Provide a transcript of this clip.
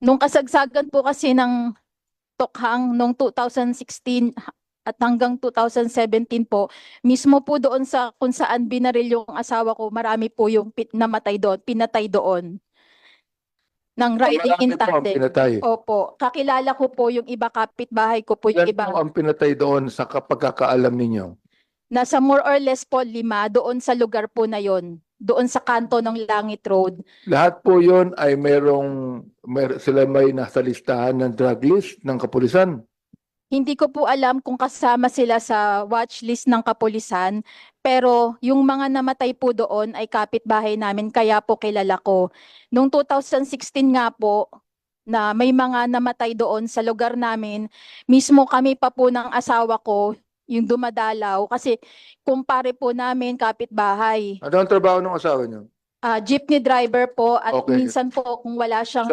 Nung kasagsagan po kasi ng Tokhang noong 2016 at hanggang 2017 po, mismo po doon sa kung saan binaril yung asawa ko, marami po yung namatay doon, pinatay doon ng riding in Marami po ang tandem. pinatay. Opo, kakilala ko po yung iba, kapitbahay ko po yung Ilan iba. po ang pinatay doon sa pagkakaalam ninyo? Nasa more or less po 5 doon sa lugar po na yon, doon sa kanto ng Langit Road. Lahat po yon ay sila may nasa listahan ng drug list ng kapulisan. Hindi ko po alam kung kasama sila sa watch list ng kapulisan, pero yung mga namatay po doon ay kapitbahay namin, kaya po kilala ko. Noong 2016 nga po, na may mga namatay doon sa lugar namin, mismo kami pa po ng asawa ko yung dumadalaw kasi kumpare po namin kapitbahay. Ano ang trabaho ng asawa niyo? Jeepney driver po, at Okay. minsan po kung wala siyang